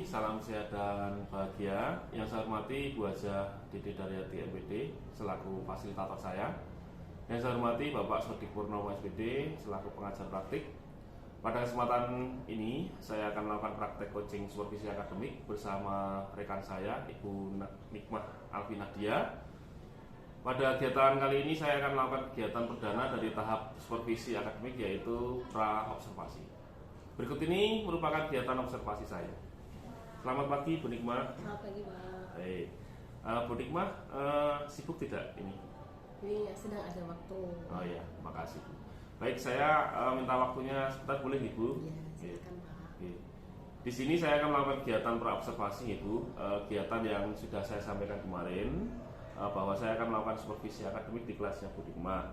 salam sehat dan bahagia. Yang saya hormati Bu Haja Dede Daryati MPD selaku fasilitator saya. Yang saya hormati Bapak Sodik Purnomo SPD selaku pengajar praktik. Pada kesempatan ini saya akan melakukan praktek coaching supervisi akademik bersama rekan saya Ibu Nikmah Alfi Nadia. Pada kegiatan kali ini saya akan melakukan kegiatan perdana dari tahap supervisi akademik, yaitu pra-observasi. Berikut ini merupakan kegiatan observasi saya. Selamat pagi Bu Nikmah. Selamat pagi Pak. Baik, Bu Nikmah sibuk tidak ini? Ini sedang ada waktu. Oh ya, makasih Bu. Baik, saya minta waktunya sebentar, boleh Ibu? Ya, silakan Pak. Oke. Di sini saya akan melakukan kegiatan pra-observasi Ibu, kegiatan yang sudah saya sampaikan kemarin, bahwa saya akan melakukan supervisi akademik di kelasnya Bu Nikmah.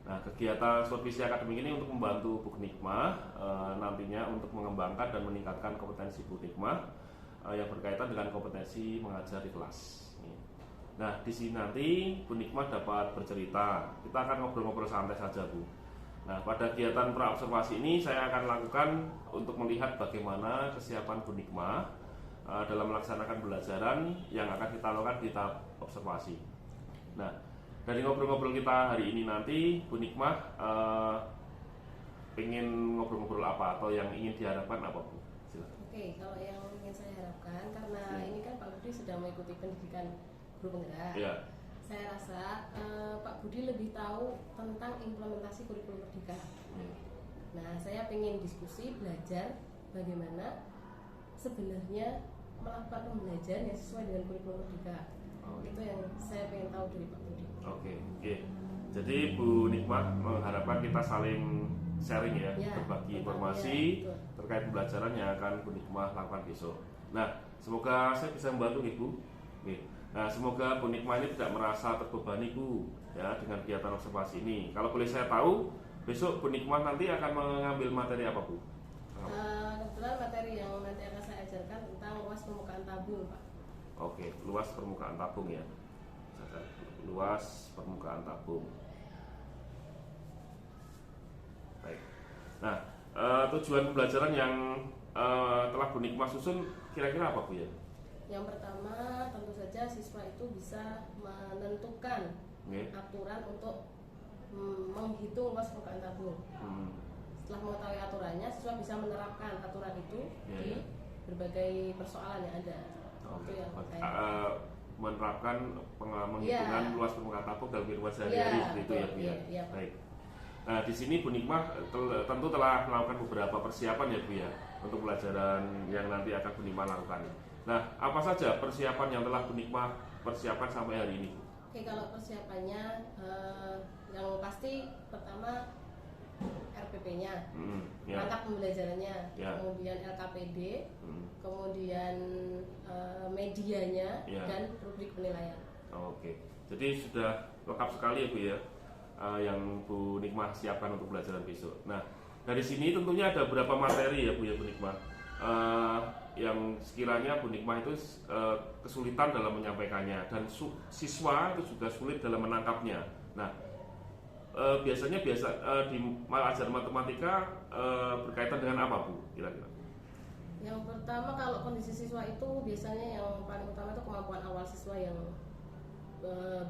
Nah, kegiatan supervisi akademik ini untuk membantu Bu Nikmah nantinya untuk mengembangkan dan meningkatkan kompetensi Bu Nikmah yang berkaitan dengan kompetensi mengajar di kelas. Nah, di sini nanti Bu Nikmah dapat bercerita. Kita akan ngobrol-ngobrol santai saja, Bu. Nah, pada kegiatan pra-observasi ini saya akan lakukan untuk melihat bagaimana kesiapan Bu Nikmah dalam melaksanakan pembelajaran yang akan kita lakukan di tahap observasi. Nah, dari ngobrol-ngobrol kita hari ini nanti Bu Nikmah pengen ngobrol-ngobrol apa atau yang ingin diharapkan apa Bu? Silakan. Oke, kalau yang ingin saya harapkan, karena ini kan Pak Budi sedang mengikuti pendidikan guru penggerak. Ya. Saya rasa Pak Budi lebih tahu tentang implementasi kurikulum merdeka. Nah, saya pengen diskusi, belajar bagaimana sebenarnya melakukan pembelajaran yang sesuai dengan kurikulum merdeka. Itu yang saya pengen tahu dari Pak Budi. Oke. Jadi Bu Nikmah mengharapkan kita saling sharing ya, berbagi informasi terkait pembelajaran yang akan Bu Nikmah lakukan besok. Nah, semoga saya bisa membantu Ibu. Nah, semoga Bu Nikmah ini tidak merasa terbebani Bu ya dengan kegiatan observasi ini. Kalau boleh saya tahu, besok Bu Nikmah nanti akan mengambil materi apa Bu? Kebetulan materi yang nanti akan saya ajarkan tentang luas permukaan tabung, Pak. Oke, luas permukaan tabung ya. Luas permukaan tabung. Baik. Nah, tujuan pembelajaran yang telah Bu Nikmah susun kira-kira apa Bu ya? Yang pertama, tentu saja siswa itu bisa menentukan aturan untuk menghitung luas permukaan tabung. Setelah mengetahui aturannya, siswa bisa menerapkan aturan itu di berbagai persoalan yang ada. Itu yang menerapkan menghitungan luas permukaan tabung dalam kehidupan sehari-hari seperti itu ya Bu ya. Baik. Nah, di sini Bu Nikmah tentu telah melakukan beberapa persiapan ya Bu ya untuk pelajaran yang nanti akan Bu Nikmah lakukan. Nah, apa saja persiapan yang telah Bu Nikmah persiapkan sampai hari ini? Oke, kalau persiapannya yang pasti pertama RPP-nya, perangkat pembelajarannya, kemudian LKPD, kemudian medianya, dan rubrik penilaian. Oke, jadi sudah lengkap sekali ya Bu ya yang Bu Nikmah siapkan untuk pelajaran besok. Nah, dari sini tentunya ada beberapa materi ya Bu Nikmah yang sekiranya Bu Nikmah itu kesulitan dalam menyampaikannya dan siswa itu juga sulit dalam menangkapnya. Nah, biasanya di ajar matematika berkaitan dengan apa Bu kira-kira? Yang pertama, kalau kondisi siswa itu biasanya yang paling utama itu kemampuan awal siswa yang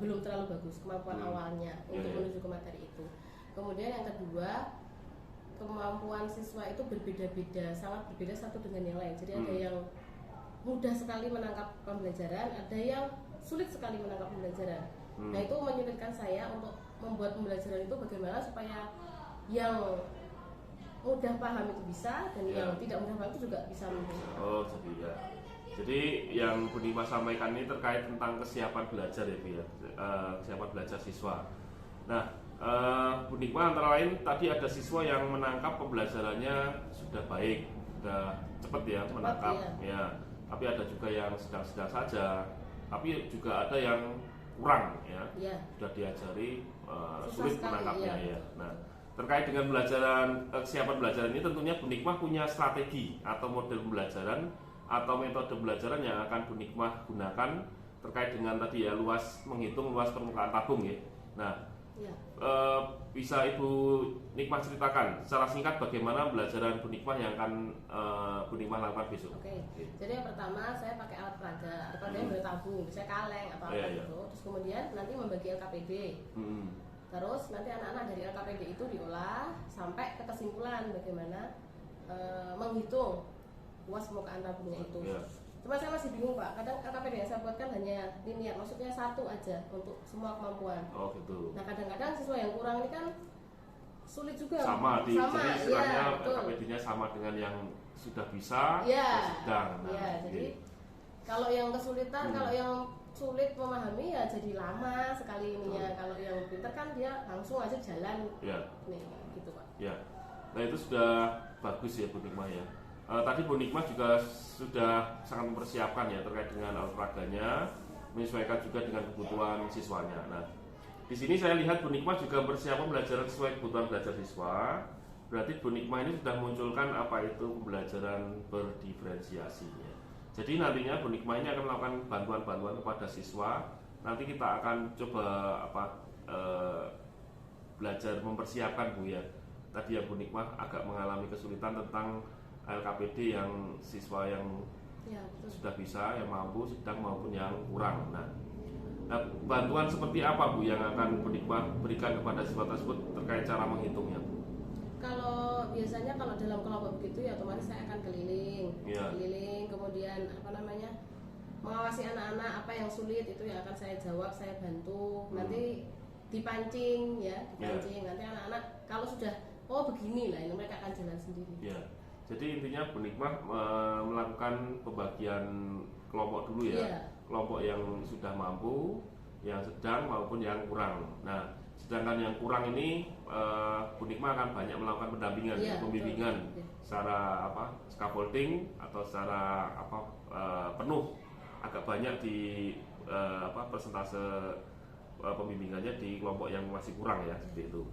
belum terlalu bagus, kemampuan awalnya untuk menuju ke materi itu. Kemudian yang kedua, kemampuan siswa itu berbeda-beda, sangat berbeda satu dengan yang lain. Jadi ada yang mudah sekali menangkap pembelajaran, ada yang sulit sekali menangkap pembelajaran. Nah, itu menyulitkan saya untuk membuat pembelajaran itu bagaimana supaya yang mudah paham itu bisa dan yang tidak mudah paham itu juga bisa mengerti. Oh, jadi ya. Jadi yang Bu Nikmah sampaikan ini terkait tentang kesiapan belajar ya Bu ya, kesiapan belajar siswa. Nah, Bu Nikmah antara lain tadi ada siswa yang menangkap pembelajarannya sudah baik, sudah cepat ya menangkap ya. Tapi ada juga yang sedang-sedang saja, tapi juga ada yang kurang ya. Sudah diajari sulit menangkapnya ya. Nah, terkait dengan kesiapan belajaran ini tentunya Bu Nikmah punya strategi atau model pembelajaran atau metode pembelajaran yang akan Bu Nikmah gunakan terkait dengan tadi ya menghitung luas permukaan tabung ya. Nah, Ya. Bisa Ibu Nikmah ceritakan secara singkat bagaimana pembelajaran Bu Nikmah yang akan Bu Nikmah lakukan besok? Oke. Jadi yang pertama saya pakai alat peraga. Alat peraga yang boleh tabung, bisa kaleng atau apa gitu. Terus kemudian nanti membagi LKPD. Terus nanti anak-anak dari LKPD itu diolah sampai ke kesimpulan bagaimana menghitung luas permukaan tabungnya itu. Cuma saya masih bingung Pak, kadang LKPD yang saya buat kan hanya linear, maksudnya satu aja untuk semua kemampuan. Oh gitu. Nah kadang-kadang siswa yang kurang ini kan sulit juga. Jadi istilahnya LKPD-nya sama dengan yang sudah bisa, sedang. Jadi kalau yang kesulitan, kalau yang sulit memahami ya jadi lama sekali ininya. Kalau yang pintar kan dia langsung aja jalan. Nih, gitu Pak. Nah itu sudah bagus ya Bu Nikmah ya. Tadi Bu Nikmah juga sudah sangat mempersiapkan ya terkait dengan alat peraganya, menyesuaikan juga dengan kebutuhan siswanya. Nah, di sini saya lihat Bu Nikmah juga mempersiapkan pembelajaran sesuai kebutuhan belajar siswa. Berarti Bu Nikmah ini sudah munculkan apa itu pembelajaran berdiferensiasi ya. Jadi nantinya Bu Nikmah ini akan melakukan bantuan-bantuan kepada siswa. Nanti kita akan coba belajar mempersiapkan Bu ya. Tadi yang Bu Nikmah agak mengalami kesulitan tentang LKPD yang siswa yang sudah bisa, yang mampu, sedang maupun yang kurang. Nah, bantuan seperti apa Bu yang akan Bu Nikmah berikan kepada siswa tersebut terkait cara menghitungnya Bu? Kalau biasanya kalau dalam kelompok begitu ya otomatis saya akan keliling, kemudian mengawasi anak-anak apa yang sulit itu yang akan saya jawab, saya bantu. Nanti dipancing. Nanti anak-anak kalau sudah begini lah ini mereka akan jalan sendiri. Jadi intinya Bu Nikmah melakukan pembagian kelompok dulu ya. Kelompok yang sudah mampu, yang sedang maupun yang kurang. Nah, sedangkan yang kurang ini Bu Nikmah akan banyak melakukan pendampingan, pembimbingan secara scaffolding atau secara penuh, agak banyak di persentase pembimbingannya di kelompok yang masih kurang ya, seperti itu.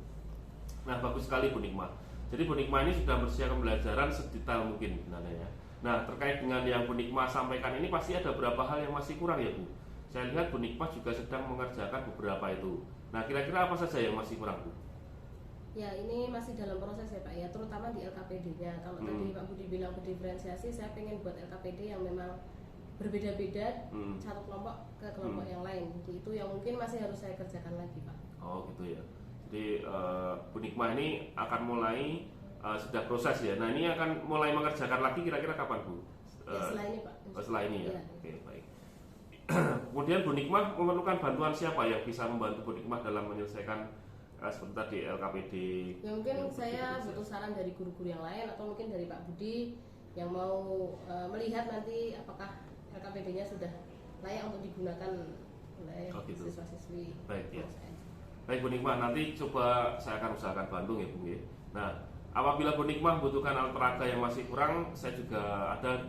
Nah, bagus sekali Bu Nikmah. Jadi Bu Nikmah ini sudah mempersiapkan pembelajaran sedetail mungkin sebenarnya ya. Nah, terkait dengan yang Bu Nikmah sampaikan ini pasti ada beberapa hal yang masih kurang ya Bu. Saya lihat Bu Nikmah juga sedang mengerjakan beberapa itu. Nah, kira-kira apa saja yang masih kurang Bu? Ya, ini masih dalam proses ya Pak ya, terutama di LKPD-nya. Kalau tadi Pak Budi bilang berdiferensiasi, saya pengen buat LKPD yang memang berbeda-beda satu kelompok ke kelompok yang lain. Jadi itu yang mungkin masih harus saya kerjakan lagi Pak. Oh gitu ya. Jadi Bu Nikmah ini akan mulai sudah proses ya. Nah ini akan mulai mengerjakan lagi kira-kira kapan Bu? Setelah ini Pak. Setelah ini ya. Oke baik. Kemudian Bu Nikmah memerlukan bantuan siapa yang bisa membantu Bu Nikmah dalam menyelesaikan seperti tadi LKPD? Ya mungkin saya butuh saran dari guru-guru yang lain atau mungkin dari Pak Budi yang mau melihat nanti apakah LKPD-nya sudah layak untuk digunakan oleh siswa-siswi. Baik ya. Baik Bu Nikmah, nanti coba saya akan usahakan bantu ya Bu. Nah, apabila Bu Nikmah membutuhkan alat peraga yang masih kurang, saya juga ada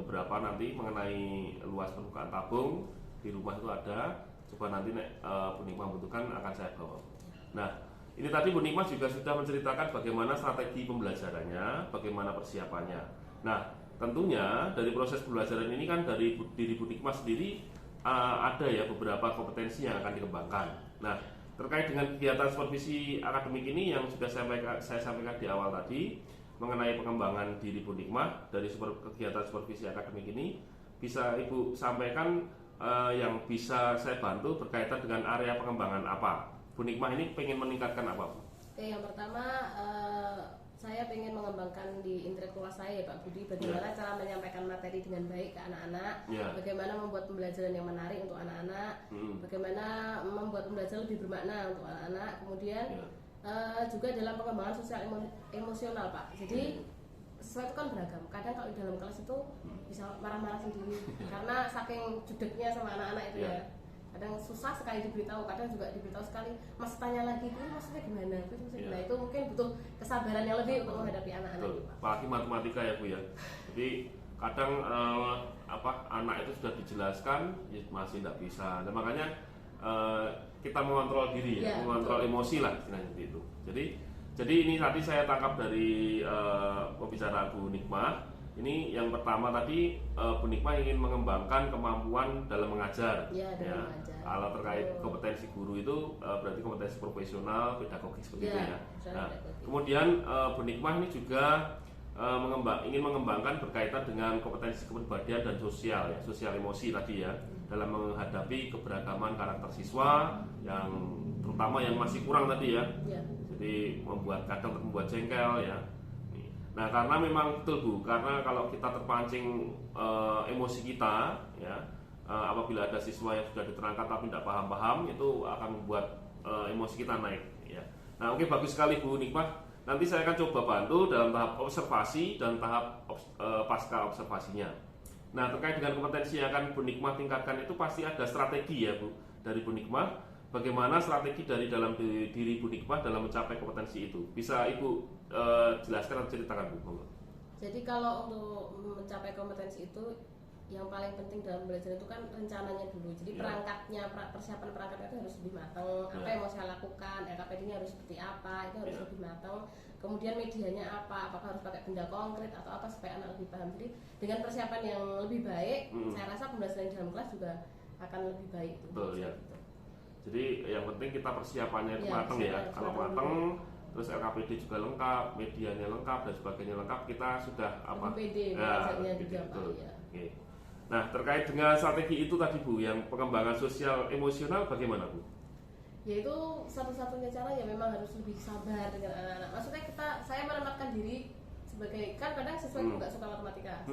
beberapa nanti mengenai luas permukaan tabung di rumah itu ada. Coba nanti Bu Nikmah membutuhkan akan saya bawa. Nah, ini tadi Bu Nikmah juga sudah menceritakan bagaimana strategi pembelajarannya, bagaimana persiapannya. Nah, tentunya dari proses pembelajaran ini kan dari diri Bu Nikmah sendiri ada ya beberapa kompetensi yang akan dikembangkan. Nah, terkait dengan kegiatan supervisi akademik ini yang sudah saya sampaikan di awal tadi mengenai pengembangan diri Bu Nikmah dari kegiatan supervisi akademik ini, bisa Ibu sampaikan yang bisa saya bantu berkaitan dengan area pengembangan apa? Bu Nikmah ini pengen meningkatkan apa Bu? Oke, yang pertama saya ingin mengembangkan di intelektual saya Pak Budi, bagaimana cara menyampaikan materi dengan baik ke anak-anak, bagaimana membuat pembelajaran yang menarik untuk anak-anak, bagaimana membuat pembelajaran lebih bermakna untuk anak-anak, kemudian juga dalam pengembangan sosial emosional Pak. Jadi sesuatu kan beragam, kadang kalau di dalam kelas itu bisa marah-marah sendiri karena saking judeknya sama anak-anak itu ya. Kadang susah sekali diberitahu, kadang juga diberitahu sekali, masih tanya lagi, itu maksudnya gimana? Nah itu mungkin butuh kesabaran yang lebih untuk menghadapi anak-anak. Apalagi matematika ya Bu ya. Jadi kadang anak itu sudah dijelaskan, ya masih tidak bisa. Dan makanya kita mengontrol diri ya, mengontrol emosi lah istilahnya seperti itu. Jadi ini tadi saya tangkap dari pembicaraan Bu Nikmah. Ini yang pertama tadi Bu Nikmah ingin mengembangkan kemampuan dalam mengajar. Ya, dalam mengajar. Kalau terkait kompetensi guru itu berarti kompetensi profesional, pedagogik seperti itu ya. Nah, kemudian Bu Nikmah ini juga ingin mengembangkan berkaitan dengan kompetensi kepribadian dan sosial ya, sosial emosi tadi ya, dalam menghadapi keberagaman karakter siswa yang terutama yang masih kurang tadi ya. Jadi kadang membuat jengkel ya. Nah, karena memang betul Bu, karena kalau kita terpancing emosi kita ya, apabila ada siswa yang sudah diterangkan tapi tidak paham-paham, itu akan membuat emosi kita naik ya. Nah, oke, bagus sekali Bu Nikmah. Nanti saya akan coba bantu dalam tahap observasi dan tahap pasca observasinya. Nah, terkait dengan kompetensi yang akan Bu Nikmah tingkatkan itu pasti ada strategi ya Bu dari Bu Nikmah. Bagaimana strategi dari dalam diri Bu Nikmah dalam mencapai kompetensi itu? Bisa Ibu jelaskan atau ceritakan Bu? Jadi kalau untuk mencapai kompetensi itu yang paling penting dalam belajar itu kan rencananya dulu. Jadi perangkatnya, persiapan perangkatnya itu harus lebih matang. Apa yang mau saya lakukan, LKPD-nya harus seperti apa, itu harus lebih matang. Kemudian medianya apa, apakah harus pakai benda konkret atau apa supaya anak lebih paham. Jadi dengan persiapan yang lebih baik, saya rasa pembelajaran di dalam kelas juga akan lebih baik. Betul ya. Jadi yang penting kita persiapannya itu matang ya. Kalau matang, terus LKPD juga lengkap, medianya lengkap dan sebagainya lengkap, kita sudah apa? PD, ya, betul. Ya. Oke. Nah, terkait dengan strategi itu tadi Bu, yang pengembangan sosial emosional bagaimana Bu? Yaitu satu-satunya cara ya memang harus lebih sabar dengan anak-anak. Maksudnya saya menempatkan diri sebagai, kan kadang siswa itu nggak suka matematika,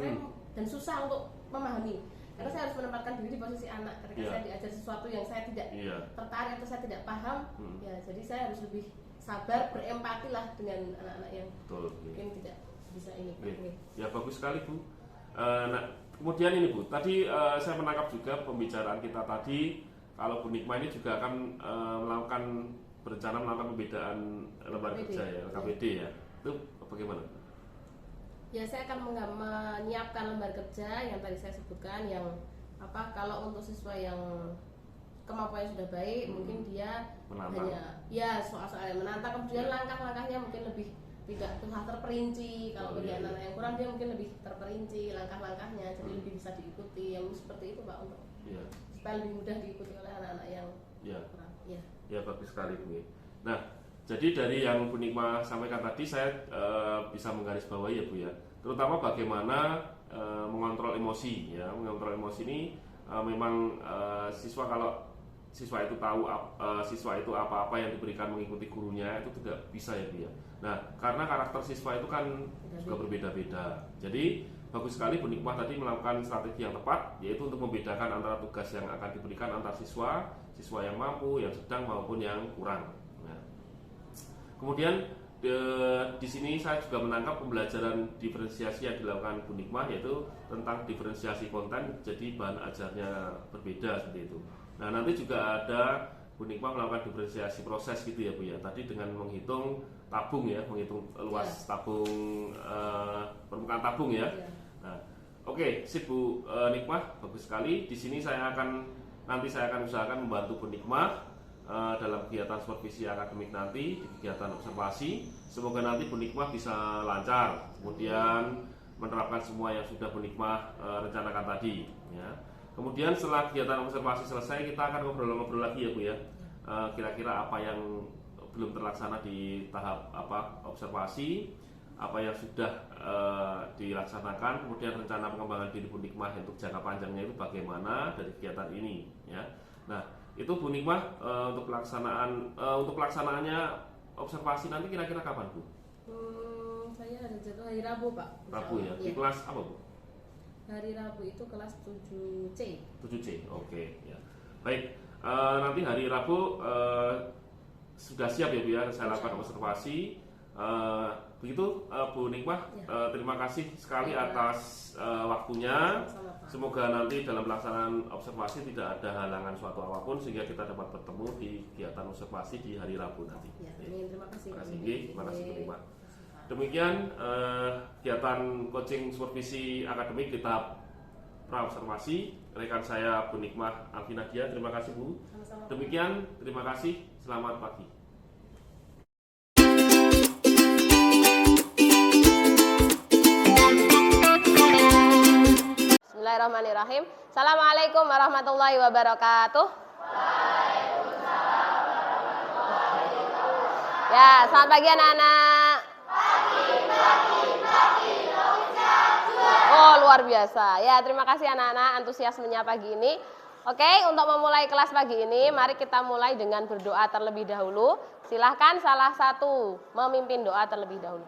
dan susah untuk memahami. Karena saya harus menempatkan diri di posisi anak ketika saya diajar sesuatu yang saya tidak tertarik atau saya tidak paham, ya jadi saya harus lebih sabar, berempati lah dengan anak-anak yang mungkin tidak bisa ini. Ya bagus sekali Bu. Nah, kemudian ini Bu, tadi saya menangkap juga pembicaraan kita tadi kalau Bu Nikmah ini juga akan berencana melakukan pembedaan lembar kerja ya, LKPD ya. Itu bagaimana? Ya, saya akan menyiapkan lembar kerja yang tadi saya sebutkan, yang kalau untuk siswa yang kemampuannya sudah baik, mungkin dia hanya soal-soal yang menantang, kemudian langkah-langkahnya mungkin lebih tidak terperinci. Kalau bagi anak-anak yang kurang, dia mungkin lebih terperinci langkah-langkahnya, jadi lebih bisa diikuti. Yang seperti itu Pak, untuk supaya lebih mudah diikuti oleh anak-anak yang kurang. Ya bagus sekali Bu. Nah, jadi dari yang Bu Nikmah sampaikan tadi, saya bisa menggarisbawahi ya Bu ya, terutama bagaimana mengontrol emosi ya. Mengontrol emosi ini memang kalau siswa itu tahu siswa itu apa-apa yang diberikan mengikuti gurunya, itu tidak bisa ya Bu ya. Nah, karena karakter siswa itu kan juga berbeda-beda. Jadi bagus sekali Bu Nikmah tadi melakukan strategi yang tepat, yaitu untuk membedakan antara tugas yang akan diberikan antar siswa yang mampu, yang sedang maupun yang kurang. Kemudian di sini saya juga menangkap pembelajaran diferensiasi yang dilakukan Bu Nikmah, yaitu tentang diferensiasi konten, jadi bahan ajarnya berbeda seperti itu. Nah, nanti juga ada Bu Nikmah melakukan diferensiasi proses gitu ya Bu ya. Tadi dengan menghitung tabung ya, menghitung luas tabung, permukaan tabung ya. Nah, oke, sip Bu Nikmah, bagus sekali. Di sini nanti saya akan usahakan membantu Bu Nikmah dalam kegiatan supervisi akademik nanti, di kegiatan observasi. Semoga nanti Bu Nikmah bisa lancar, kemudian menerapkan semua yang sudah Bu Nikmah rencanakan tadi ya. Kemudian setelah kegiatan observasi selesai, kita akan ngobrol-ngobrol lagi ya Bu ya, kira-kira apa yang belum terlaksana di tahap observasi, apa yang sudah dilaksanakan, kemudian rencana pengembangan diri Bu Nikmah untuk jangka panjangnya itu bagaimana dari kegiatan ini ya. Nah, itu Bu Nikmah untuk pelaksanaannya observasi nanti kira-kira kapan Bu? Saya ada jadwal hari Rabu Pak. Rabu ya. Di kelas apa Bu? Hari Rabu itu kelas 7C. 7C, oke ya. Baik, nanti hari Rabu sudah siap ya Bu ya, saya lakukan observasi. Begitu Bu Nikmah, terima kasih sekali atas waktunya. Semoga nanti dalam pelaksanaan observasi tidak ada halangan suatu apapun, sehingga kita dapat bertemu di kegiatan observasi di hari Rabu nanti. Terima kasih. Terima kasih Bu Nikmah. Demikian kegiatan coaching supervisi akademik di tahap pra-observasi. Rekan saya Bu Nikmah Alvinadia, terima kasih Bu. Demikian, terima kasih. Selamat pagi. Bismillahirrahmanirrahim. Assalamualaikum warahmatullahi wabarakatuh. Ya, selamat pagi anak-anak. Oh, luar biasa. Ya, terima kasih anak-anak antusiasmenya pagi ini. Oke, untuk memulai kelas pagi ini, mari kita mulai dengan berdoa terlebih dahulu. Silahkan salah satu memimpin doa terlebih dahulu.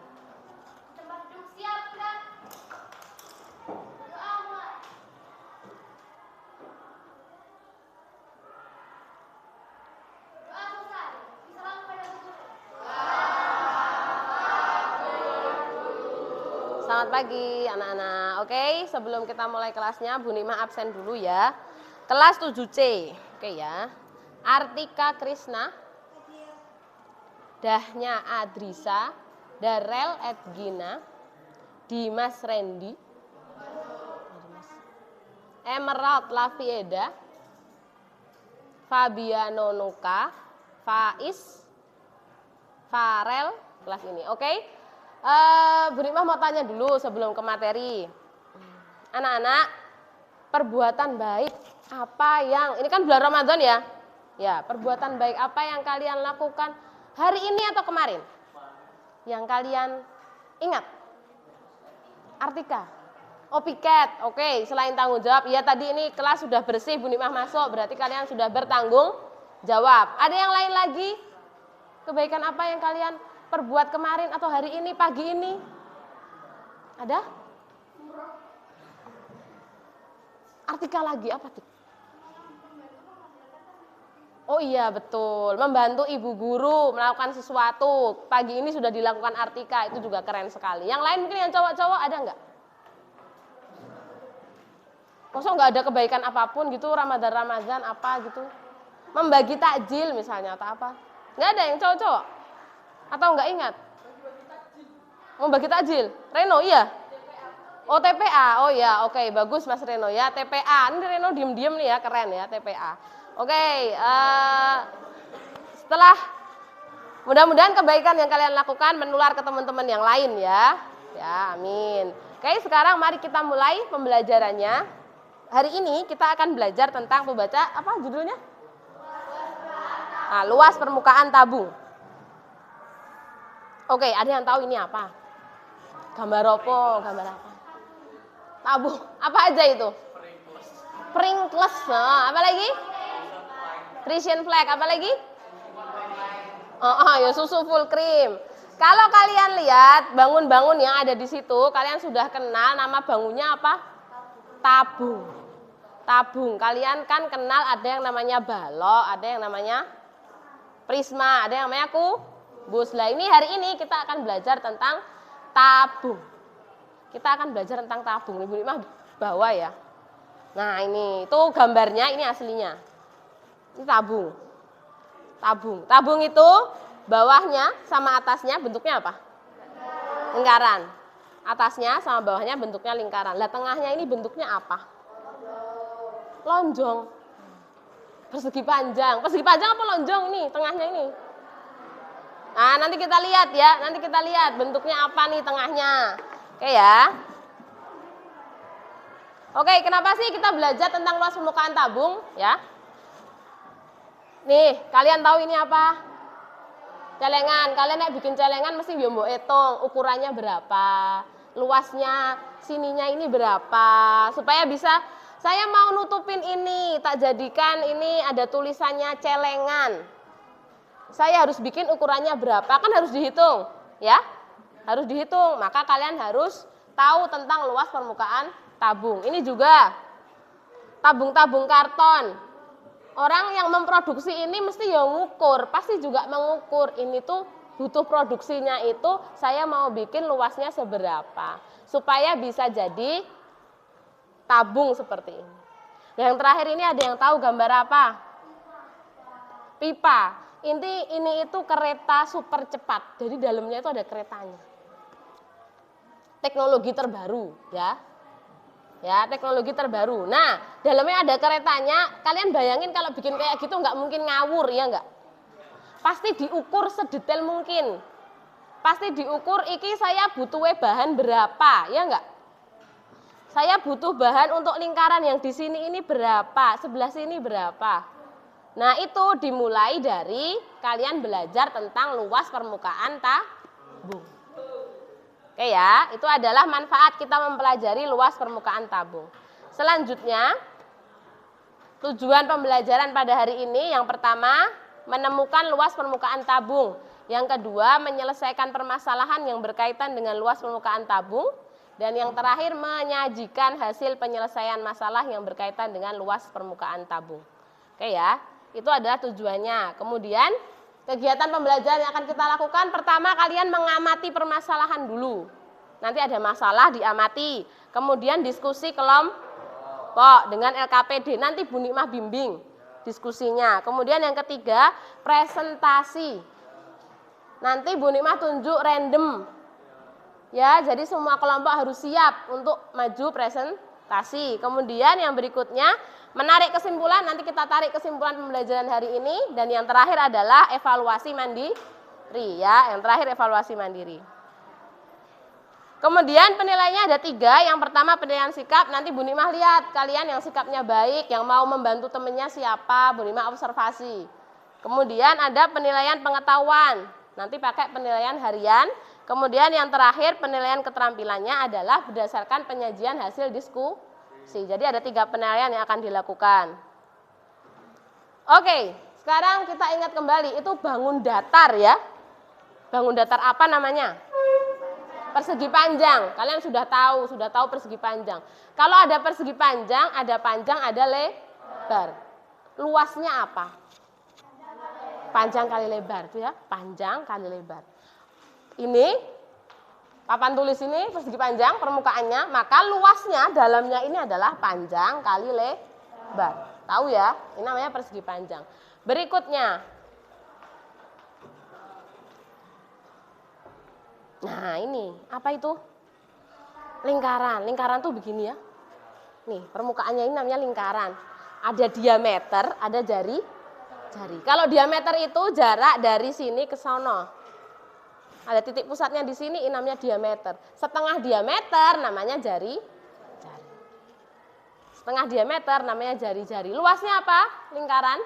Selamat pagi anak-anak. Oke, sebelum kita mulai kelasnya, Bu Nima absen dulu ya. Kelas 7C. Oke ya. Artika Krisna, Dahnya Adrisa, Darel Edgina, Dimas Randy, Emerald Lavieda, Fabiano Nuka, Faiz, Farel, kelas ini. Oke. Bu Rimah mau tanya dulu sebelum ke materi. Anak-anak, perbuatan baik apa yang, ini kan bulan Ramadan ya? Ya, perbuatan baik apa yang kalian lakukan hari ini atau kemarin? Yang kalian ingat? Artika? Oh, piket. Oke, selain tanggung jawab, ya tadi ini kelas sudah bersih, Bu Rimah masuk, berarti kalian sudah bertanggung jawab. Ada yang lain lagi? Kebaikan apa yang kalian perbuat kemarin atau hari ini, pagi ini? Ada? Artika lagi, apa tuh? Oh iya betul, membantu ibu guru melakukan sesuatu. Pagi ini sudah dilakukan Artika, itu juga keren sekali. Yang lain mungkin yang cowok-cowok ada nggak? Kosong nggak ada kebaikan apapun gitu, Ramadan apa gitu? Membagi takjil misalnya atau apa? Nggak ada yang cowok-cowok? Atau enggak ingat? Mau bagi takjil? Reno, iya? Oh, TPA. Oh ya, oke, bagus Mas Reno ya. TPA. Ini Reno diem-diem nih ya, keren ya TPA. Oke, setelah mudah-mudahan kebaikan yang kalian lakukan menular ke teman-teman yang lain ya. Ya, amin. Oke, sekarang mari kita mulai pembelajarannya. Hari ini kita akan belajar tentang pembaca apa judulnya? Nah, luas permukaan tabung. Oke, ada yang tahu ini apa? Gambar apa? Gambar apa? Tabung. Apa aja itu? Sprinkles. Nah, apa lagi? Christian flag. Apa lagi? Ya susu full cream. Kalau kalian lihat bangun-bangun yang ada di situ, kalian sudah kenal nama bangunnya apa? Tabung. Tabung. Kalian kan kenal ada yang namanya balok, ada yang namanya prisma, ada yang namanya Buslah. Ini hari ini kita akan belajar tentang tabung. Kita akan belajar tentang tabung. Ibu Rimah bawa ya. Nah ini, itu gambarnya, ini aslinya. Ini tabung. Tabung. Tabung itu bawahnya sama atasnya bentuknya apa? Lingkaran. Atasnya sama bawahnya bentuknya lingkaran. Lah tengahnya ini bentuknya apa? Lonjong. Persegi panjang. Persegi panjang apa lonjong ini? Tengahnya ini. Nah, nanti kita lihat ya, nanti kita lihat bentuknya apa nih tengahnya. Oke ya. Oke, kenapa sih kita belajar tentang luas permukaan tabung ya? Nih, kalian tahu ini apa? Celengan. Kalian yang bikin celengan mesti mbok hitung ukurannya berapa, luasnya sininya ini berapa, supaya bisa saya mau nutupin ini, tak jadikan ini ada tulisannya celengan. Saya harus bikin ukurannya berapa, kan harus dihitung, ya? Harus dihitung, maka kalian harus tahu tentang luas permukaan tabung. Ini juga tabung-tabung karton. Orang yang memproduksi ini mesti ya ngukur, pasti juga mengukur. Ini tuh butuh produksinya itu, saya mau bikin luasnya seberapa, supaya bisa jadi tabung seperti ini. Yang terakhir ini ada yang tahu gambar apa? Pipa. Ini itu kereta super cepat. Jadi dalamnya itu ada keretanya. Teknologi terbaru, ya. Ya, teknologi terbaru. Nah, dalamnya ada keretanya. Kalian bayangin kalau bikin kayak gitu nggak mungkin ngawur, ya nggak? Pasti diukur sedetail mungkin. Pasti diukur, iki saya butuh bahan berapa, ya nggak? Saya butuh bahan untuk lingkaran yang di sini ini berapa, sebelah sini berapa. Nah, itu dimulai dari kalian belajar tentang luas permukaan tabung. Oke ya, itu adalah manfaat kita mempelajari luas permukaan tabung. Selanjutnya, tujuan pembelajaran pada hari ini yang pertama, menemukan luas permukaan tabung. Yang kedua, menyelesaikan permasalahan yang berkaitan dengan luas permukaan tabung. Dan yang terakhir, menyajikan hasil penyelesaian masalah yang berkaitan dengan luas permukaan tabung. Oke ya, itu adalah tujuannya. Kemudian, kegiatan pembelajaran yang akan kita lakukan, pertama kalian mengamati permasalahan dulu. Nanti ada masalah diamati. Kemudian diskusi kelompok dengan LKPD. Nanti Bu Nikmah bimbing diskusinya. Kemudian yang ketiga, presentasi. Nanti Bu Nikmah tunjuk random. Ya, jadi semua kelompok harus siap untuk maju presentasi. Kemudian yang berikutnya, menarik kesimpulan, nanti kita tarik kesimpulan pembelajaran hari ini. Dan yang terakhir adalah evaluasi mandiri. Ya, yang terakhir evaluasi mandiri. Kemudian penilaiannya ada 3. Yang pertama penilaian sikap, nanti Bu Nikmah lihat kalian yang sikapnya baik, yang mau membantu temennya siapa, Bu Nikmah observasi. Kemudian ada penilaian pengetahuan, nanti pakai penilaian harian. Kemudian yang terakhir penilaian keterampilannya adalah berdasarkan penyajian hasil diskusi. Jadi ada 3 penilaian yang akan dilakukan. Oke, sekarang kita ingat kembali, itu bangun datar ya. Bangun datar apa namanya? Persegi panjang. Kalian sudah tahu persegi panjang. Kalau ada persegi panjang, ada panjang, ada lebar. Luasnya apa? Panjang kali lebar itu ya, panjang kali lebar. Ini papan tulis ini persegi panjang permukaannya, maka luasnya dalamnya ini adalah panjang kali lebar. Tahu ya? Ini namanya persegi panjang. Berikutnya. Nah, ini apa itu? Lingkaran. Lingkaran tuh begini ya. Nih, permukaannya ini namanya lingkaran. Ada diameter, ada jari. Kalau diameter itu jarak dari sini ke sono. Ada titik pusatnya di sini, ini namanya diameter. Setengah diameter namanya jari. Setengah diameter namanya jari-jari. Luasnya apa? Lingkaran?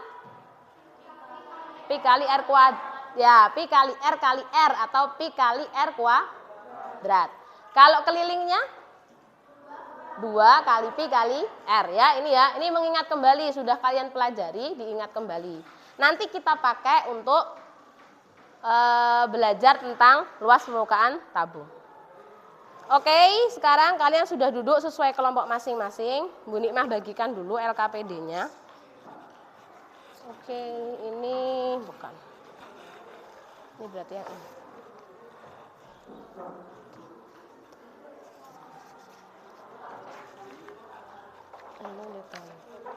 Pi kali R kuadrat. Ya, pi kali R atau pi kali R kuadrat. Kalau kelilingnya? 2 kali pi kali R ya. Ini mengingat kembali, sudah kalian pelajari, diingat kembali. Nanti kita pakai untuk belajar tentang luas permukaan tabung. Oke, sekarang kalian sudah duduk sesuai kelompok masing-masing. Bu Nikmah bagikan dulu LKPD-nya. Oke, ini bukan. Ini berarti yang ini.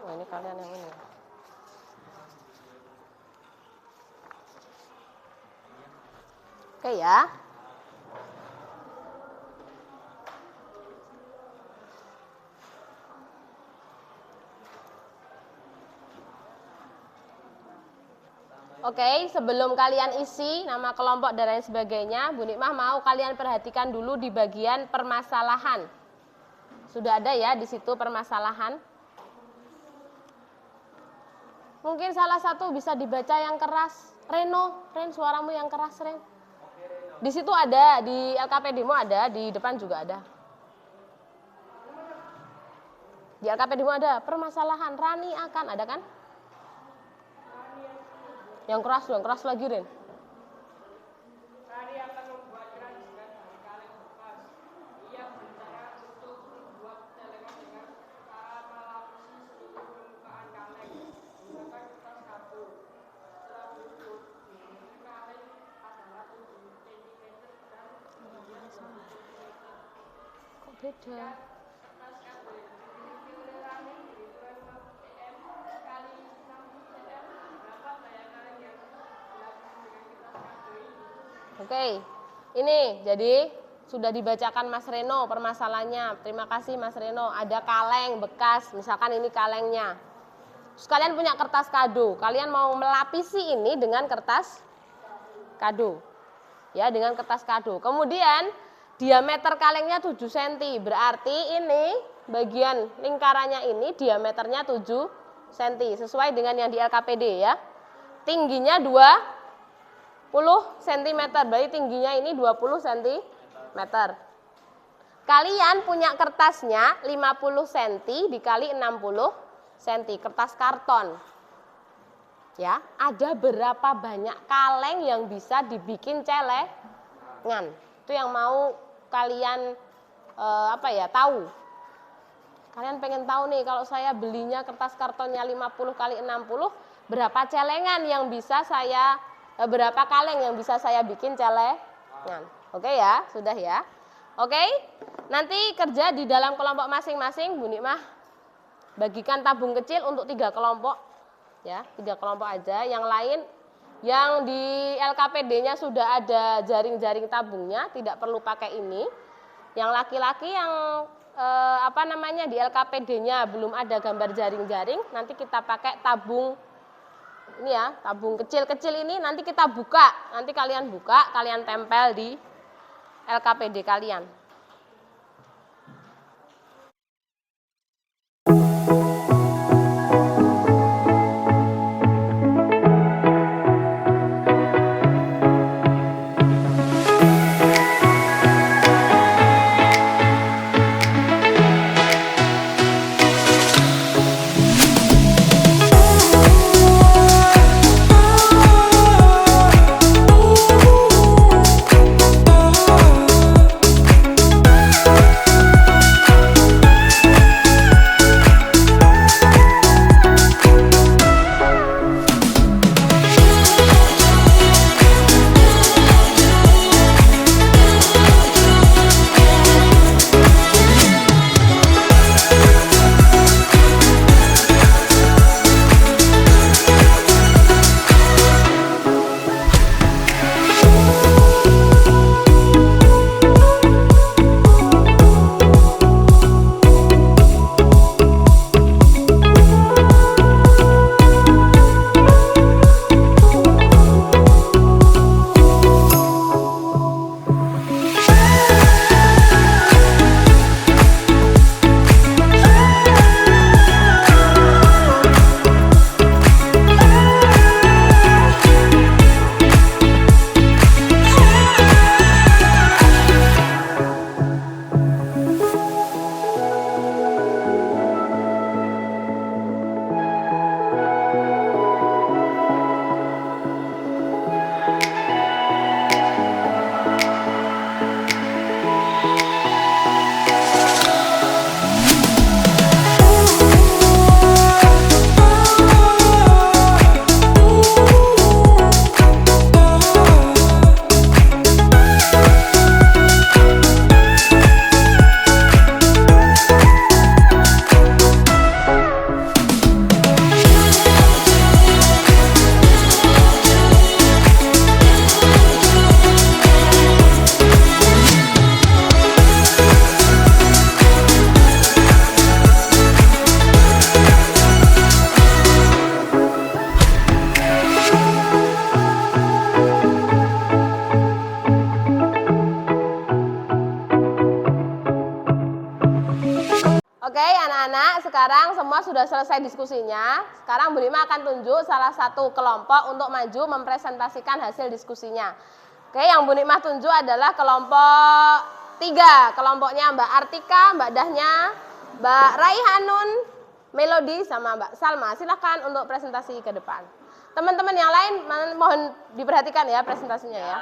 Oh, ini kalian yang ini. Oke ya. Oke, sebelum kalian isi nama kelompok dan lain sebagainya, Bu Nikmah mau kalian perhatikan dulu di bagian permasalahan. Sudah ada ya di situ permasalahan. Mungkin salah satu bisa dibaca yang keras. Ren, suaramu yang keras, Ren. Di situ ada, di LKPD-mu ada, di depan juga ada. Di LKPD-mu ada, permasalahan Rani akan, ada kan? Yang keras lagi, Ren. Rani akan membuat keranjang dari kaleng bekas. Ia berencana untuk membuat celengan dengan cara melapisi seluruh permukaan kaleng menggunakan kertas kardus. Setelah berikut, kaleng adalah 7 cm dan kemudian 20 cm. Kok beda? Kertas kardus dimiliki oleh Rani berukuran 50 cm kali 60 cm. Berapa daya kaleng yang dilapisi dengan kertas kardus ini? Oke, ini jadi sudah dibacakan Mas Reno permasalahannya. Terima kasih Mas Reno. Ada kaleng bekas, misalkan ini kalengnya. Terus kalian punya kertas kado. Kalian mau melapisi ini dengan kertas kado. Ya, dengan kertas kado. Kemudian diameter kalengnya 7 cm. Berarti ini bagian lingkarannya ini diameternya 7 cm sesuai dengan yang di LKPD ya. Tingginya 20 cm, berarti tingginya ini 20 cm. Kalian punya kertasnya 50 cm dikali 60 cm, kertas karton. Ya, ada berapa banyak kaleng yang bisa dibikin celengan? Itu yang mau kalian tahu. Kalian pengen tahu nih, kalau saya belinya kertas kartonnya 50 kali 60, berapa celengan yang bisa saya, berapa kaleng yang bisa saya bikin celengan? Oke ya, sudah ya. Oke, nanti kerja di dalam kelompok masing-masing, Bu Nikmah bagikan tabung kecil untuk 3 kelompok, ya, 3 kelompok aja. Yang lain, yang di LKPD-nya sudah ada jaring-jaring tabungnya, tidak perlu pakai ini. Yang laki-laki yang di LKPD-nya belum ada gambar jaring-jaring, nanti kita pakai tabung ini ya, tabung kecil-kecil ini nanti kita buka, nanti kalian buka, kalian tempel di LKPD kalian. Oke anak-anak, sekarang semua sudah selesai diskusinya. Sekarang Bu Rima akan tunjuk salah satu kelompok untuk maju mempresentasikan hasil diskusinya. Oke, yang Bu Rima tunjuk adalah kelompok 3. Kelompoknya Mbak Artika, Mbak Dahnya, Mbak Raihanun, Melody, sama Mbak Salma. Silakan untuk presentasi ke depan. Teman-teman yang lain mohon diperhatikan ya presentasinya ya.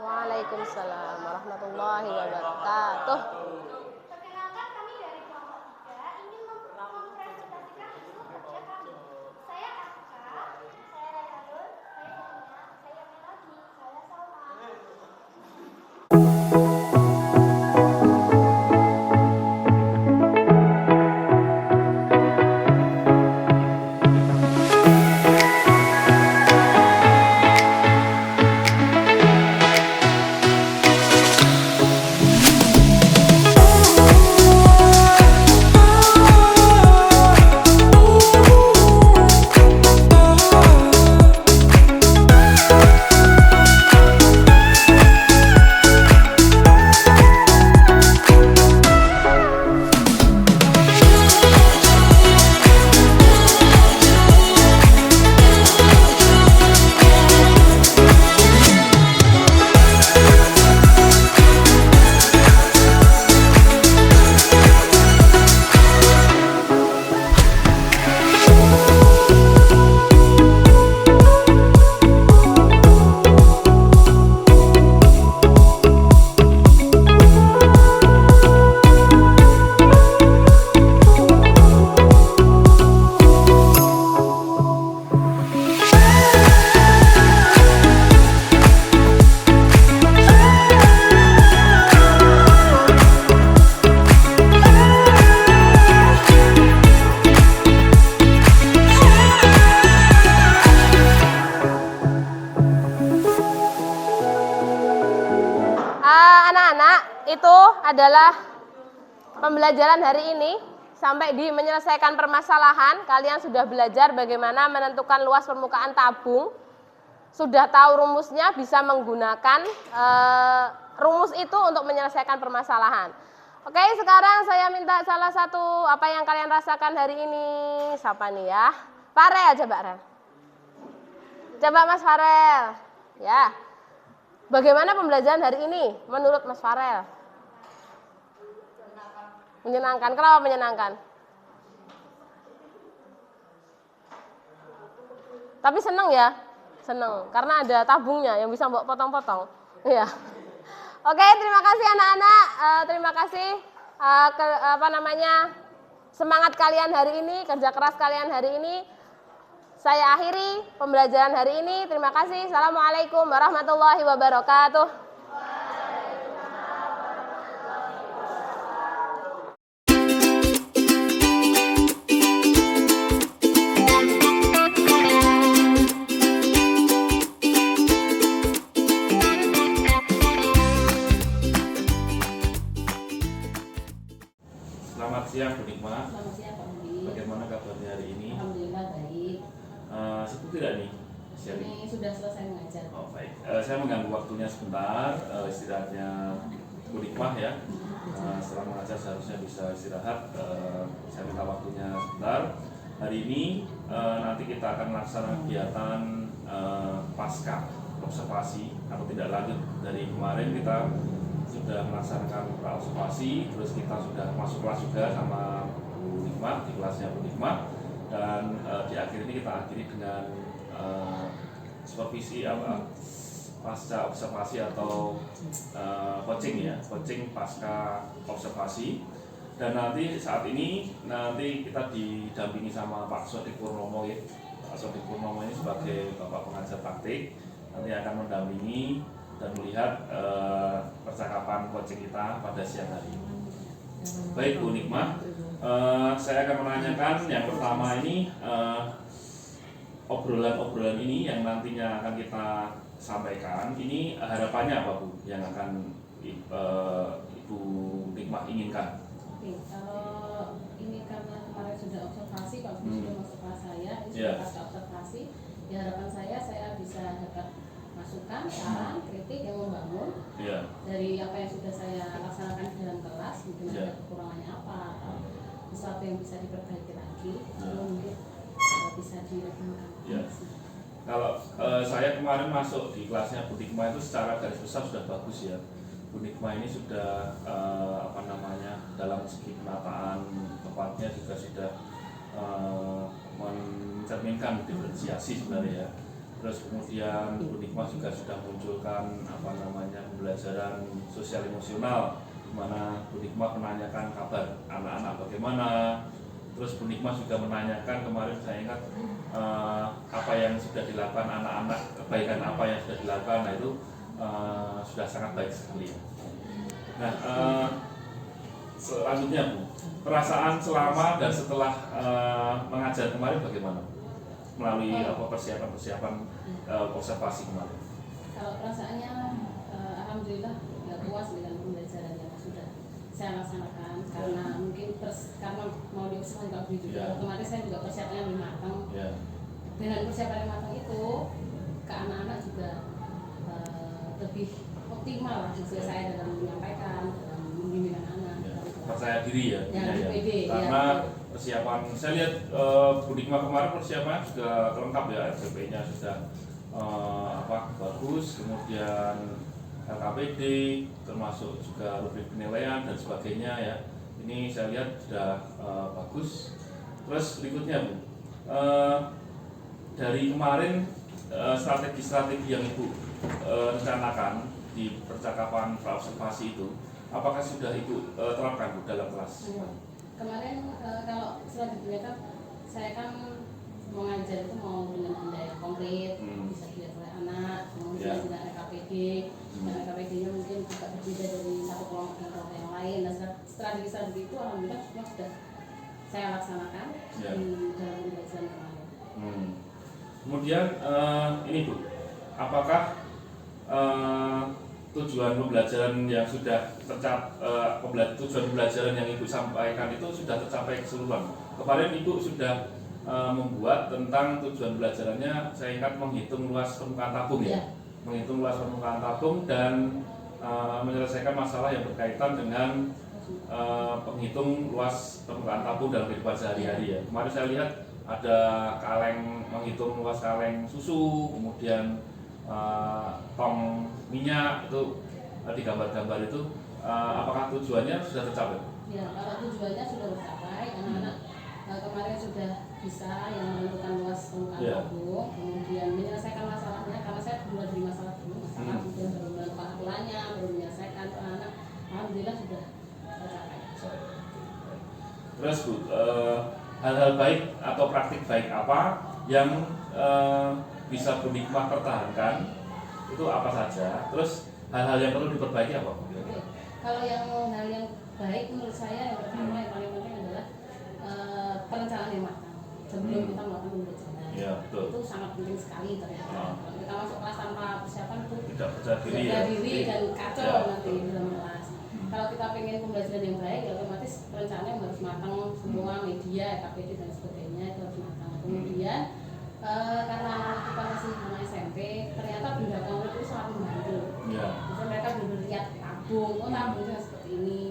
Waalaikumsalam warahmatullahi wabarakatuh. Perkenalkan, kami dari kelompok 3 ingin mempresentasikan hasil kerja kami. Saya Atika, saya Rayhanun, saya Dania, saya Melody, saya Salma. adalah pembelajaran hari ini. Sampai di menyelesaikan permasalahan, kalian sudah belajar bagaimana menentukan luas permukaan tabung. Sudah tahu rumusnya, bisa menggunakan rumus itu untuk menyelesaikan permasalahan. Oke, sekarang saya minta salah satu apa yang kalian rasakan hari ini. Siapa nih ya? Farel, coba Rel. Coba Mas Farel. Ya. Bagaimana pembelajaran hari ini menurut Mas Farel? Menyenangkan. Kenapa menyenangkan? Tapi seneng ya? Seneng. Karena ada tabungnya yang bisa mbok potong-potong. Iya. Oke, terima kasih anak-anak. Terima kasih semangat kalian hari ini, kerja keras kalian hari ini. Saya akhiri pembelajaran hari ini. Terima kasih. Assalamualaikum warahmatullahi wabarakatuh. Selamat siang Bu Nikma. Selamat siang Pak Budi. Bagaimana kabarnya hari ini? Alhamdulillah baik. Sibuk tidak nih siang ini? Ini sudah selesai mengajar. Oh baik. Saya mengganggu waktunya sebentar. Istirahatnya Bu Nikma ya. Setelah mengajar seharusnya bisa istirahat. Saya minta waktunya sebentar. Hari ini nanti kita akan melaksanakan kegiatan pasca observasi atau tidak lanjut dari kemarin kita sudah melaksanakan observasi, terus kita sudah masuk kelas juga sama Bu Nikma di kelasnya Bu Nikma, dan di akhir ini kita akhiri dengan supervisi pasca observasi atau coaching ya, coaching pasca observasi. Dan nanti saat ini kita didampingi sama Pak Sodik Purnomo ya. Pak Sodik Purnomo ini sebagai Bapak pengajar taktik nanti akan mendampingi dan melihat percakapan coaching kita pada siang hari ini. Baik Bu Nikma, saya akan menanyakan yang pertama ini obrolan-obrolan ini yang nantinya akan kita sampaikan. Ini harapannya apa Bu yang akan Ibu Nikma inginkan? Oke, kalau ini karena kemarin sudah observasi, kalau sudah masuk kelas saya, ini sudah pasca observasi. Ya harapan saya bisa dapat masukan, saran, kritik yang membangun dari apa yang sudah saya laksanakan di dalam kelas, mungkin ada kekurangannya apa, atau sesuatu yang bisa diperbaiki lagi, atau mungkin bisa direkomendasikan. Kalau saya kemarin masuk di kelasnya Bu Nikma itu secara garis besar sudah bagus ya. Bu Nikma ini sudah dalam segi penataan tempatnya juga sudah mencerminkan diferensiasi sebenarnya ya. Terus kemudian Bu Nikma juga sudah munculkan pembelajaran sosial emosional, di mana Bu Nikma menanyakan kabar anak-anak bagaimana. Terus Bu Nikma juga menanyakan kemarin saya ingat apa yang sudah dilakukan anak-anak, kebaikan apa yang sudah dilakukan, nah itu sudah sangat baik sekali ya. Nah selanjutnya Bu, perasaan selama dan setelah mengajar kemarin bagaimana? Melalui persiapan observasi kemarin. Kalau perasaannya alhamdulillah puas dengan pembelajaran yang sudah saya laksanakan, karena mungkin karena mau diobservasi kalau juga kemarin saya juga persiapannya lebih matang. Dengan persiapan yang matang itu ke anak-anak juga lebih optimal lah hasil saya dalam menyampaikan, dalam membimbing anak-anak. Percaya diri ya, pede, karena persiapan saya lihat Bu Nikma kemarin persiapan sudah lengkap ya, SPP-nya sudah bagus, kemudian LKPD termasuk juga rubrik penilaian dan sebagainya ya. Ini saya lihat sudah bagus. Terus berikutnya Bu, dari kemarin strategi-strategi yang Ibu rencanakan di percakapan praobservasi itu, apakah sudah Ibu terapkan Bu dalam kelas? Kemarin kalau selanjutnya kan saya kan mengajar itu mau dengan benda yang konkret, bisa dilihat oleh anak, kemudian juga RKPD, dan RKPD-nya mungkin juga berbeda dari satu kelompok dengan kelompok yang lain. Dan strategi-strategi itu alhamdulillah semua sudah saya laksanakan di dalam pembelajaran kemarin. Kemudian ini Bu, apakah tujuan pembelajaran yang sudah tujuan pembelajaran yang Ibu sampaikan itu sudah tercapai keseluruhan. Kemarin Ibu sudah membuat tentang tujuan pembelajarannya, saya ingat menghitung luas permukaan tabung ya, menghitung luas permukaan tabung dan menyelesaikan masalah yang berkaitan dengan penghitung luas permukaan tabung dalam kehidupan sehari-hari ya. Kemarin saya lihat ada kaleng, menghitung luas kaleng susu, kemudian tong minyak itu di gambar-gambar itu. Apakah tujuannya sudah tercapai? Ya, kalau tujuannya sudah tercapai, anak-anak kemarin sudah bisa yang menentukan luas permukaan tabung, kemudian menyelesaikan masalahnya, karena saya mulai dari masalah dulu, kemudian baru menentukan aturannya, baru menyelesaikan anak. Alhamdulillah sudah tercapai. Terus Bu, hal-hal baik atau praktik baik apa yang bisa Bu Nikmah pertahankan, itu apa saja? Terus hal-hal yang perlu diperbaiki apa? Oke. Kalau hal yang baik menurut saya yang pertama yang paling penting adalah perencanaan yang matang sebelum kita melakukan pembelajaran. Ya, betul. Itu sangat penting sekali ternyata. Kalau kita masuk kelas tanpa persiapan itu Tidak percaya diri, dan kacau nanti di dalam kelas. Kalau kita pengen pembelajaran yang baik, ya otomatis perencanaannya harus matang, semua media, KPD dan sebagainya itu harus matang. Kemudian karena kita masih anak SMP, ternyata benda kamu itu sangat membantu. Ya. Jadi mereka benar lihat tabung, oh tabungnya seperti ini.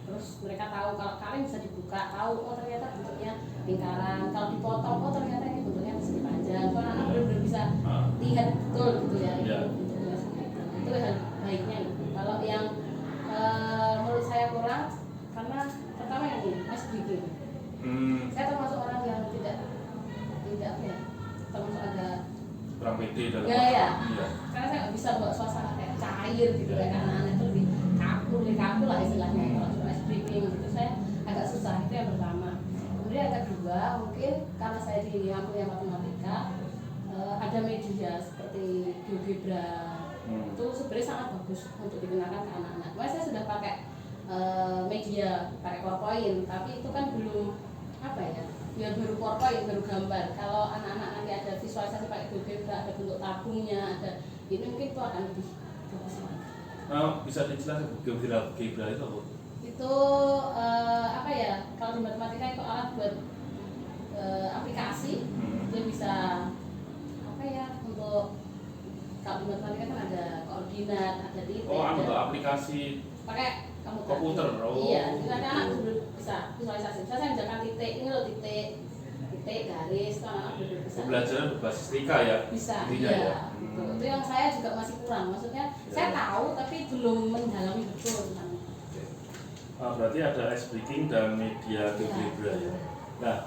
Terus mereka tahu kalau kaleng bisa dibuka, tahu oh ternyata bentuknya lingkaran. Kalau dipotong, oh ternyata ini bentuknya persegi panjang. So anak benar-benar bisa lihat betul gitu ya. Itu hal baiknya. Gitu. Kalau yang menurut saya kurang, karena pertama yang ini, SDG. Saya termasuk orang yang tidak apa ya, termasuk agak kurang pede dalam ya. Karena saya nggak bisa buat suasana kayak cair gitu ya, karena anak itu lebih kaku lah istilahnya. Kalau cuma speaking gitu saya agak susah, itu yang pertama. Kemudian yang kedua mungkin karena saya di yang matematika, ada media seperti GeoGebra itu sebenarnya sangat bagus untuk digunakan ke anak-anak. Makanya saya sudah pakai media, pakai PowerPoint, tapi itu kan belum apa ya baru PowerPoint, baru gambar. Kalau anak-anak nanti ada visualisasi pakai GeoGebra, ada bentuk tabungnya, ada ini mungkin itu akan lebih bagus. Bisa dijelaskan GeoGebra itu apa? Itu apa ya, kalau di matematika itu alat buat aplikasi. Dia bisa apa ya, untuk kalau di matematika kan ada koordinat, ada titik. Untuk aplikasi pakai komputer. Iya, jadi anak bisa visualisasi. Misalnya saya misalkan titik, ini loh titik garis, itu anak bisa. Pembelajaran berbasis trika ya? Bisa, iya. Ya. Itu yang saya juga masih kurang. Maksudnya saya tahu tapi belum mendalami betul tentang. Berarti ada ice breaking dan media GeoGebra ya. Nah,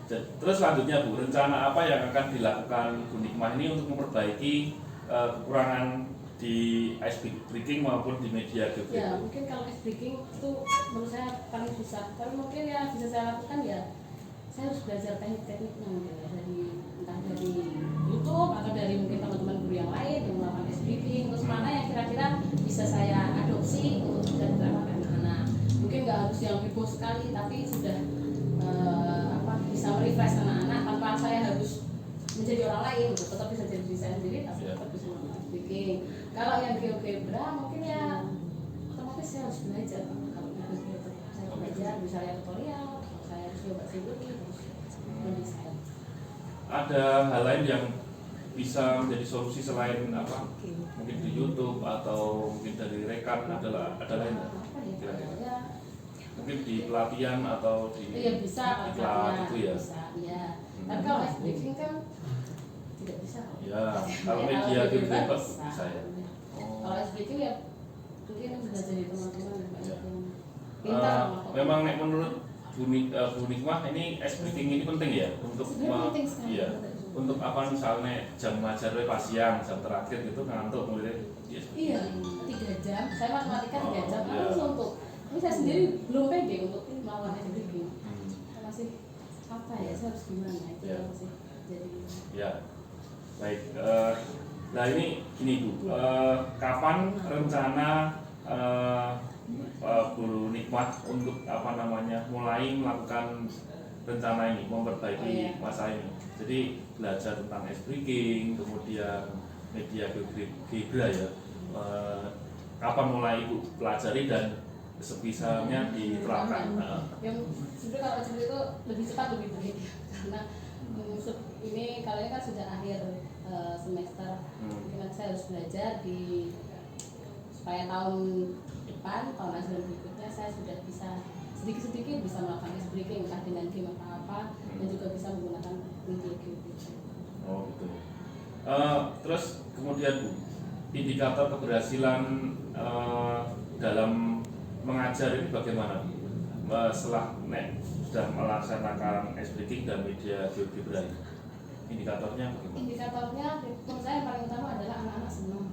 terus selanjutnya Bu, rencana apa yang akan dilakukan Bu Nikmah ini untuk memperbaiki kekurangan di ice breaking maupun di media GeoGebra? Ya, mungkin kalau ice breaking itu menurut saya paling susah. Tapi mungkin yang bisa saya lakukan ya, saya harus belajar teknik-tekniknya mungkin ya, entah dari YouTube atau dari mungkin teman-teman guru yang lain yang melakukan ice breaking. Terus mana yang kira-kira bisa saya adopsi untuk bisa diterapkan anak-anak. Mungkin nggak harus yang heboh sekali, tapi sudah bisa merefresh anak-anak tanpa saya harus menjadi orang lain, tetap bisa jadi diri saya sendiri, tapi tetap bisa melakukan speaking. Kalau yang GeoGebra mungkin ya otomatis saya harus belajar. Kalau GeoGebra saya belajar, bisa lihat tutorial, saya harus coba sendiri, terus mendesain. Ada hal lain yang bisa menjadi solusi selain apa? Mungkin di YouTube atau mungkin dari rekan, ada lain nggak? Kira-kira? Mungkin di pelatihan atau di bisa iklan itu ya? Bisa, ya. Tapi kalau ice breaking kan tidak bisa. Ya, kalau media GeoGebra bisa ya. Kalau ice breaking ya mungkin bisa jadi teman-teman yang banyak yang pintar. Memang menurut Bu Nikmah ini ice breaking ini penting ya untuk penting sekali. Iya, untuk apa misalnya jam ngajar pas siang, jam terakhir gitu ngantuk mulai. Iya, 3 jam. Saya matematika 3 jam kan untuk. Tapi saya sendiri belum pede untuk melawan ice breaking. Masih apa ya, saya harus gimana itu masih jadi. Ya, baik. Nah ini Bu, kapan rencana Bu Nikmah untuk mulai melakukan rencana ini, memperbaiki masa ini? Jadi belajar tentang ice breaking, kemudian media GeoGebra ya. kapan mulai Ibu pelajari dan sebisanya diterapkan? Yang sebenarnya kalau cerita itu lebih cepat lebih baik karena ini kalau ini kan sudah akhir semester, mungkin saya harus belajar supaya tahun depan, tahun ajaran berikutnya saya sudah bisa sedikit-sedikit bisa melakukan ice breaking entah dengan game atau apa, dan juga bisa menggunakan media game. Oh gitu. Terus kemudian Bu, indikator keberhasilan dalam mengajar ini bagaimana Bu? Setelah sudah melaksanakan ice breaking dan media GeoGebra ini, indikatornya bagaimana? Indikatornya menurut saya yang paling utama adalah anak-anak senang.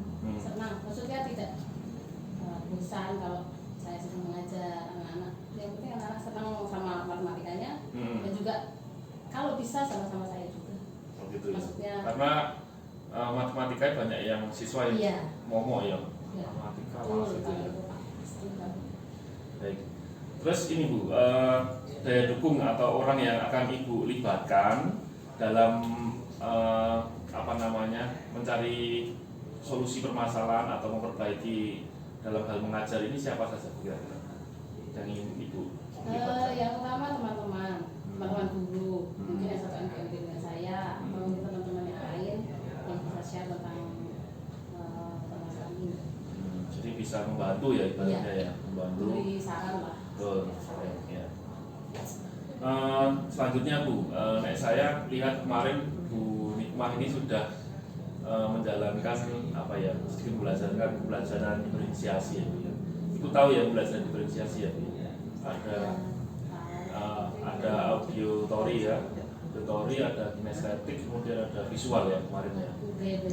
Maksudnya tidak bosan kalau saya sedang mengajar anak-anak. Yang penting anak-anak senang sama matematikanya, dan juga kalau bisa sama-sama saya juga. Oh gitu ya. Maksudnya Karena matematika banyak yang siswa yang iya, momo ya. iya. Matematika Betul, malas gitu kalau ya. itu pasti kan. Baik. Terus ini Bu, daya dukung atau orang yang akan Ibu libatkan dalam mencari solusi permasalahan atau memperbaiki dalam hal mengajar ini siapa saja kira-kira yang ingin Ibu libatkan? Yang pertama teman-teman guru, mungkin yang satu MPMP dengan saya, mungkin teman-teman yang lain yang bisa share tentang permasalahan ini. Jadi bisa membantu ya ibaratnya ya, membantu. Beri saran lah. Betul. Ya. Selanjutnya Bu, saya lihat kemarin Bu Nikmah ini sudah menjalankan sedikit pembelajaran diferensiasi ya Bu ya. Ibu tahu ya pembelajaran diferensiasi ya Bu. Ada auditori ya, ada kinestetik, kemudian ada visual ya kemarin ya.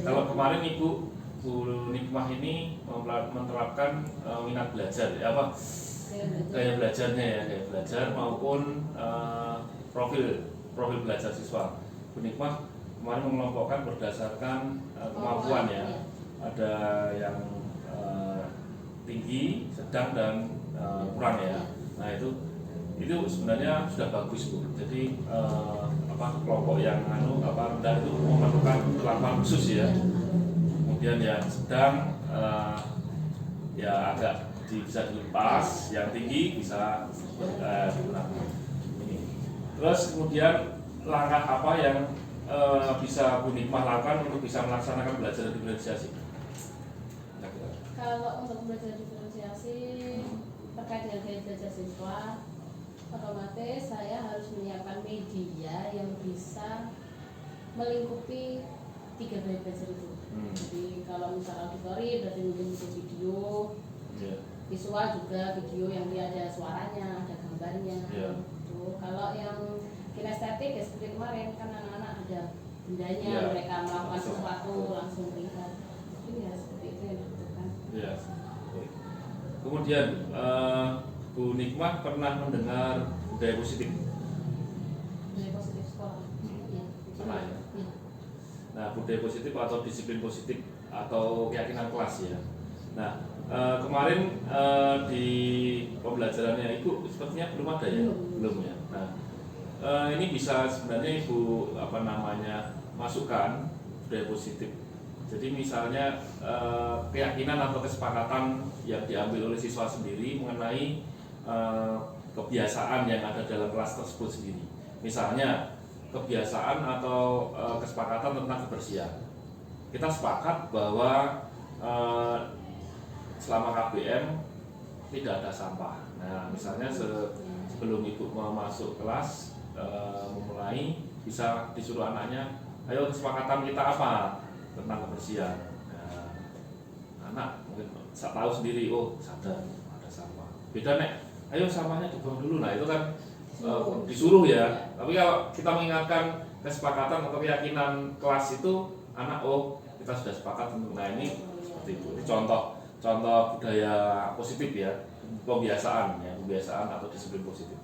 Kalau kemarin Bu Nikmah ini menerapkan minat belajar ya, gaya belajarnya ya, gaya belajar maupun profil belajar siswa. Bu Nikmah kemarin mengelompokkan berdasarkan kemampuan ya. Ada yang tinggi, sedang dan kurang ya. Nah itu sebenarnya sudah bagus Bu. Jadi kelompok yang rendah itu memerlukan perlakuan khusus ya. Kemudian yang sedang ya agak bisa dilepas, yang tinggi bisa digunakan. Terus kemudian langkah apa yang bisa Bu Nikmah lakukan untuk bisa melaksanakan belajar diferensiasi? Kalau untuk belajar diferensiasi terkait dengan gaya belajar siswa, otomatis saya harus menyiapkan media yang bisa melingkupi 3 gaya belajar itu. Jadi kalau misal auditori berarti mungkin video, visual juga video yang dia ada suaranya, ada gambarnya. Gitu. Kalau yang kinestetik ya seperti kemarin kan anak-anak ada bendanya, mereka melakukan sesuatu langsung melihat. Ini ya seperti itu yang dibutuhkan. Ya. Kemudian Bu Nikmah pernah mendengar budaya positif? Budaya positif sekolah. Iya. Pernah ya. Iya. Nah, budaya positif atau disiplin positif atau keyakinan kelas ya. Nah, kemarin di pembelajarannya Ibu sepertinya belum ada ya? Belum ya. Nah, ini bisa sebenarnya Ibu masukkan budaya positif. Jadi misalnya keyakinan atau kesepakatan yang diambil oleh siswa sendiri mengenai kebiasaan yang ada dalam kelas tersebut sendiri. Misalnya kebiasaan atau kesepakatan tentang kebersihan. Kita sepakat bahwa selama KBM tidak ada sampah. Nah, misalnya sebelum Ibu mau masuk kelas memulai, bisa disuruh anaknya, ayo kesepakatan kita apa tentang kebersihan. Nah, anak mungkin tahu sendiri, oh sadar ada sampah. Beda ayo sampahnya dibuang dulu. Nah itu kan disuruh ya. Tapi kalau kita mengingatkan kesepakatan atau keyakinan kelas itu, anak kita sudah sepakat untuk ini seperti itu. Ini contoh budaya positif ya, kebiasaan atau disiplin positif.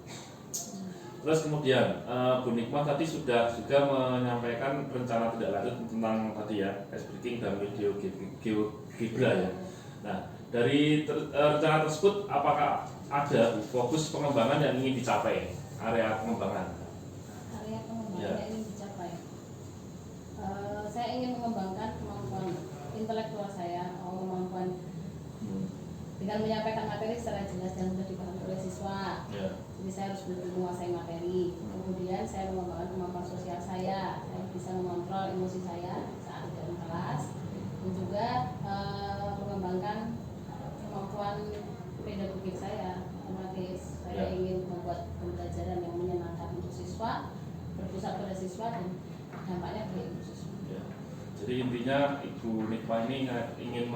Terus kemudian Bu Nikmah tadi sudah juga menyampaikan rencana tidak lanjut tentang tadi ya, ice breaking dan media GeoGebra ya. Nah, dari rencana tersebut apakah ada fokus pengembangan yang ingin dicapai, area pengembangan? Area pengembangan yang ingin dicapai. Saya ingin mengembangkan kemampuan intelektual saya, kemampuan dengan menyampaikan materi secara jelas dan mudah dipahami oleh siswa. Ya. Jadi saya harus betul menguasai materi. Kemudian saya mengembangkan kemampuan sosial saya bisa mengontrol emosi saya saat di dalam kelas, dan juga mengembangkan kemampuan pedagogik saya, otomatis saya ingin membuat pembelajaran yang menyenangkan untuk siswa, berpusat pada siswa dan dampaknya bagi untuk siswa. Ya. Jadi intinya Ibu Nikma ini ingin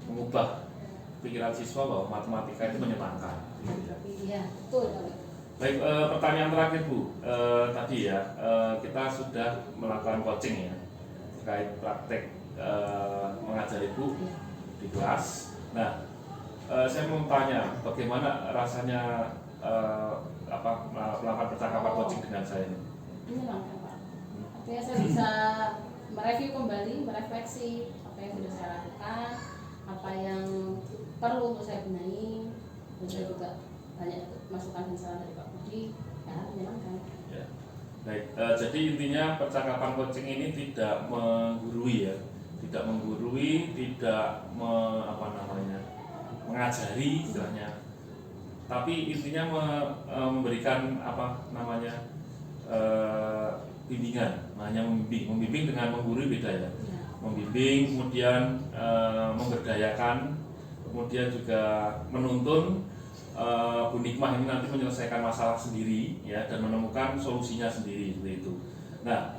mengubah pikiran siswa bahwa matematika itu menyenangkan. Iya, betul. Baik, pertanyaan terakhir Bu, tadi ya kita sudah melakukan coaching ya terkait praktek mengajar Ibu di kelas. Nah, saya mau tanya bagaimana rasanya melakukan percakapan coaching dengan saya ini? Menyenangkan Pak. Artinya saya bisa mereview kembali, merefleksi apa yang sudah saya lakukan, apa yang perlu untuk saya benahi, dan saya juga banyak masukan dan saran dari Pak Budi. Ya, menyenangkan. Ya. Baik, jadi intinya percakapan coaching ini tidak menggurui ya, tidak menggurui, tidak mengajari istilahnya, tapi intinya memberikan bimbingan, hanya membimbing dengan menggurui beda ya, membimbing kemudian memberdayakan, kemudian juga menuntun Bu Nikmah ini nanti menyelesaikan masalah sendiri ya dan menemukan solusinya sendiri seperti itu. Nah,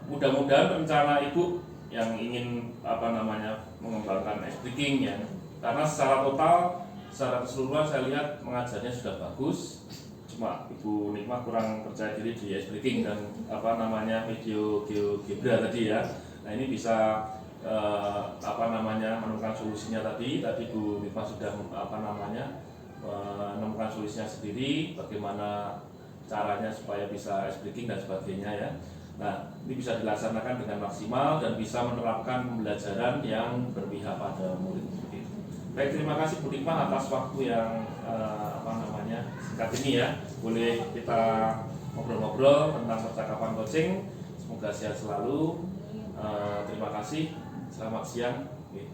mudah-mudahan rencana Ibu yang ingin mengembangkan speaking ya, karena secara total, secara keseluruhan saya lihat mengajarnya sudah bagus, cuma Ibu Nikmah kurang percaya diri di speaking dan video GeoGebra tadi ya. Nah, ini bisa menemukan solusinya tadi Bu Nikmah sudah menemukan solusinya sendiri, bagaimana caranya supaya bisa speaking dan sebagainya ya. Nah, ini bisa dilaksanakan dengan maksimal dan bisa menerapkan pembelajaran yang berpihak pada murid seperti itu. Baik, terima kasih Bu Nikmah atas waktu yang singkat ini ya. Boleh kita ngobrol-ngobrol tentang percakapan coaching. Semoga sehat selalu. Terima kasih. Selamat siang. Oke,